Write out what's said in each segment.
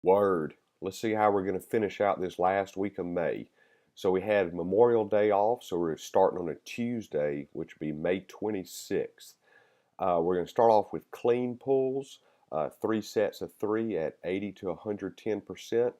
Word. Let's see how we're going to finish out this last week of May. So we had Memorial Day off, so we're starting on a Tuesday, which would be May 26th. We're going to start off with clean pulls, three sets of three at 80 to 110%.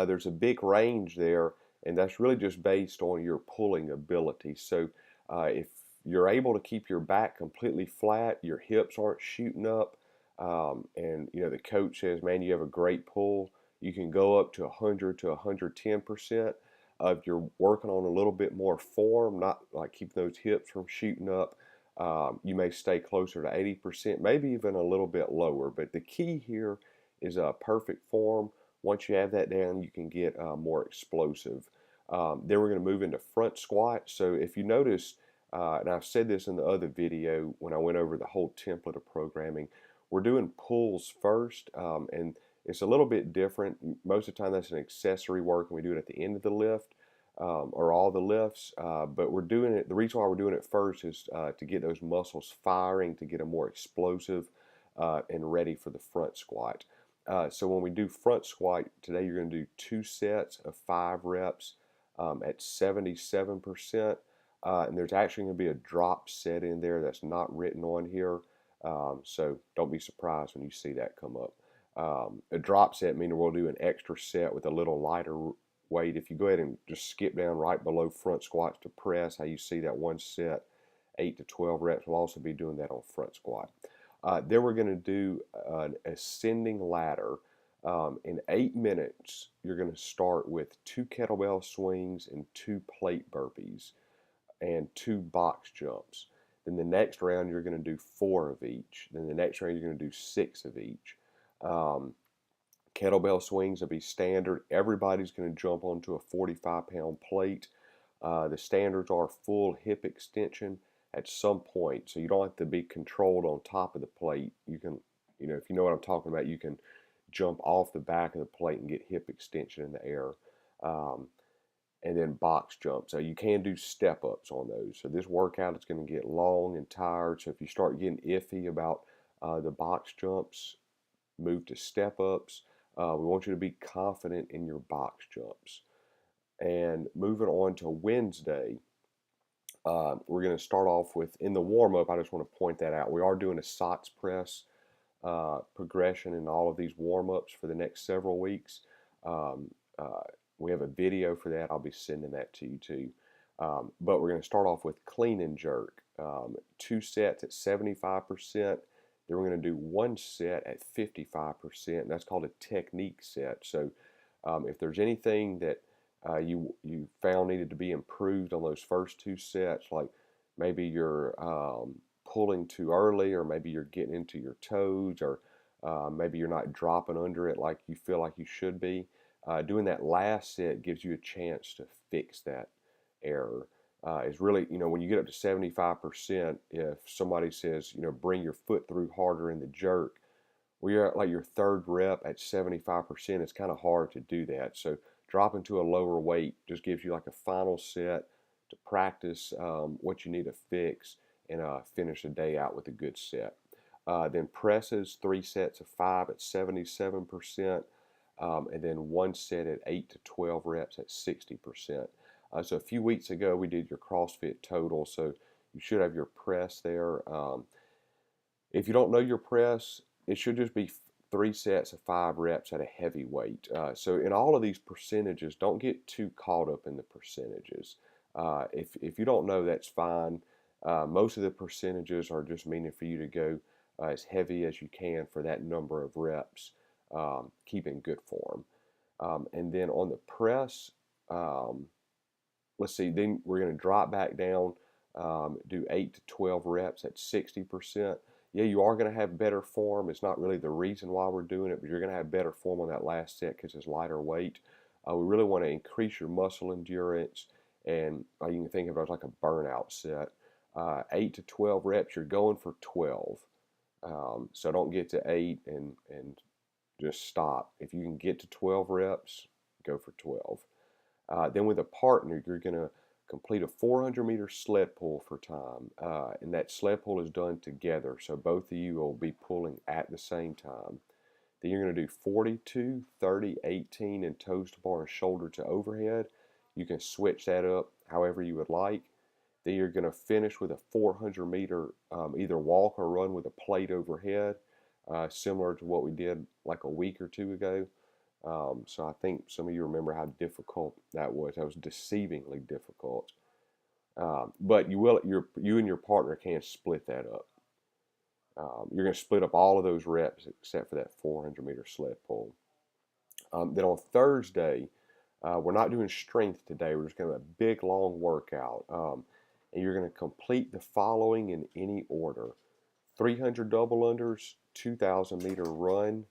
There's a big range there, and that's really just based on your pulling ability. So if you're able to keep your back completely flat, your hips aren't shooting up, and the coach says, "Man, you have a great pull." You can go up to 100 to 110%. If you're working on a little bit more form, not like keeping those hips from shooting up, you may stay closer to 80%, maybe even a little bit lower. But the key here is a perfect form. Once you have that down, you can get more explosive. Then we're going to move into front squat. So if you notice, and I've said this in the other video when I went over the whole template of programming, we're doing pulls first, and it's a little bit different. Most of the time, that's an accessory work, and we do it at the end of the lift or all the lifts. But we're doing it. The reason why we're doing it first is to get those muscles firing, to get them more explosive and ready for the front squat. So when we do front squat today, you're going to do two sets of 5 reps at 77%. And there's actually going to be a drop set in there that's not written on here. So don't be surprised when you see that come up. A drop set meaning we'll do an extra set with a little lighter weight. If you go ahead and just skip down right below front squats to press, how you see that one set, 8 to 12 reps, we'll also be doing that on front squat. Then we're going to do an ascending ladder. In 8 minutes, you're going to start with 2 kettlebell swings and 2 plate burpees and 2 box jumps. Then the next round, you're going to do 4 of each. Then the next round, you're going to do 6 of each. Kettlebell swings will be standard. Everybody's going to jump onto a 45-pound plate. The standards are full hip extension at some point, so you don't have to be controlled on top of the plate. You can, if you know what I'm talking about, you can jump off the back of the plate and get hip extension in the air. And then box jumps. So you can do step ups on those. So this workout is going to get long and tired. So if you start getting iffy about the box jumps, move to step ups. We want you to be confident in your box jumps. And moving on to Wednesday, we're going to start off with, in the warm up, I just want to point that out. We are doing a SOTS press progression in all of these warm ups for the next several weeks. We have a video for that. I'll be sending that to you too. But we're going to start off with clean and jerk. 2 sets at 75%. Then we're going to do 1 set at 55%. And that's called a technique set. So if there's anything that you found needed to be improved on those first 2 sets, like maybe you're pulling too early, or maybe you're getting into your toes, or maybe you're not dropping under it like you feel like you should be, doing that last set gives you a chance to fix that error. Is really, when you get up to 75%, if somebody says, bring your foot through harder in the jerk, well, you're at like your 3rd rep at 75%. It's kind of hard to do that. So dropping to a lower weight just gives you like a final set to practice what you need to fix and finish the day out with a good set. Then presses, 3 sets of 5 at 77%. And then 1 set at 8 to 12 reps at 60%. So a few weeks ago, we did your CrossFit total, so you should have your press there. If you don't know your press, it should just be 3 sets of 5 reps at a heavy weight. So in all of these percentages, don't get too caught up in the percentages. If you don't know, that's fine. Most of the percentages are just meaning for you to go as heavy as you can for that number of reps. Keep in good form. And then on the press, let's see, then we're going to drop back down, do 8 to 12 reps at 60%. Yeah, you are going to have better form. It's not really the reason why we're doing it, but you're going to have better form on that last set because it's lighter weight. We really want to increase your muscle endurance, and you can think of it as like a burnout set. 8 to 12 reps, you're going for 12. So don't get to 8 and just stop. If you can get to 12 reps, go for 12. Then with a partner, you're going to complete a 400-meter sled pull for time. And that sled pull is done together, so both of you will be pulling at the same time. Then you're going to do 42, 30, 18 in toes to bar and shoulder to overhead. You can switch that up however you would like. Then you're going to finish with a 400-meter either walk or run with a plate overhead, similar to what we did like a week or two ago. So I think some of you remember how difficult that was. That was deceivingly difficult. But you and your partner can split that up. You're going to split up all of those reps except for that 400-meter sled pull. Then on Thursday, we're not doing strength today. We're just going to have a big long workout. And you're going to complete the following in any order: 300 double unders, 2,000-meter run,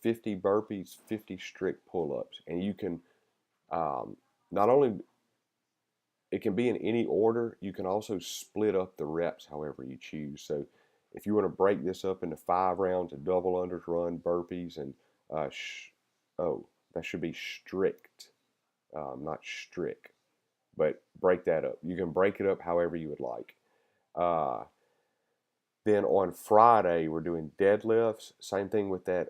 50 burpees, 50 strict pull-ups. And you can not only, it can be in any order, you can also split up the reps however you choose. So if you want to break this up into 5 rounds of double unders, run, burpees, and that should be strict, not strict, but break that up. You can break it up however you would like. Then on Friday, we're doing deadlifts. Same thing with that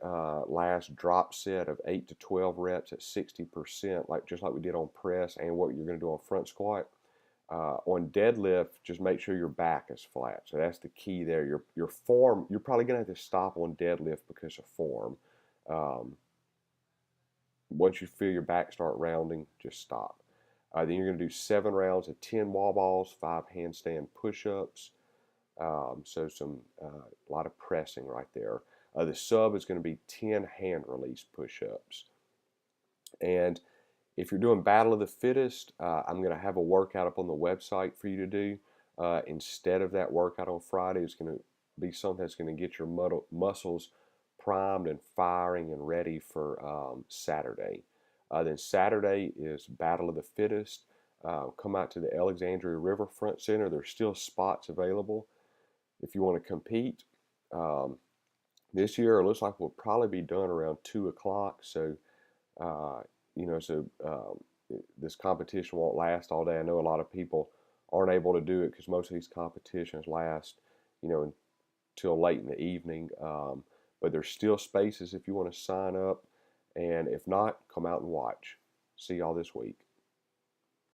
last drop set of 8 to 12 reps at 60%, just like we did on press and what you're going to do on front squat. On deadlift, just make sure your back is flat. So that's the key there. Your form, you're probably going to have to stop on deadlift because of form. Once you feel your back start rounding, just stop. Then you're going to do 7 rounds of 10 wall balls, 5 handstand push-ups. So a lot of pressing right there. The sub is going to be 10 hand release push-ups. And if you're doing Battle of the Fittest, I'm going to have a workout up on the website for you to do. Instead of that workout on Friday, it's going to be something that's going to get your muscles primed and firing and ready for Saturday. Then Saturday is Battle of the Fittest. Come out to the Alexandria Riverfront Center. There's still spots available if you want to compete. This year, it looks like we'll probably be done around 2 o'clock. So, this competition won't last all day. I know a lot of people aren't able to do it because most of these competitions last, until late in the evening. But there's still spaces if you want to sign up. And if not, come out and watch. See y'all this week.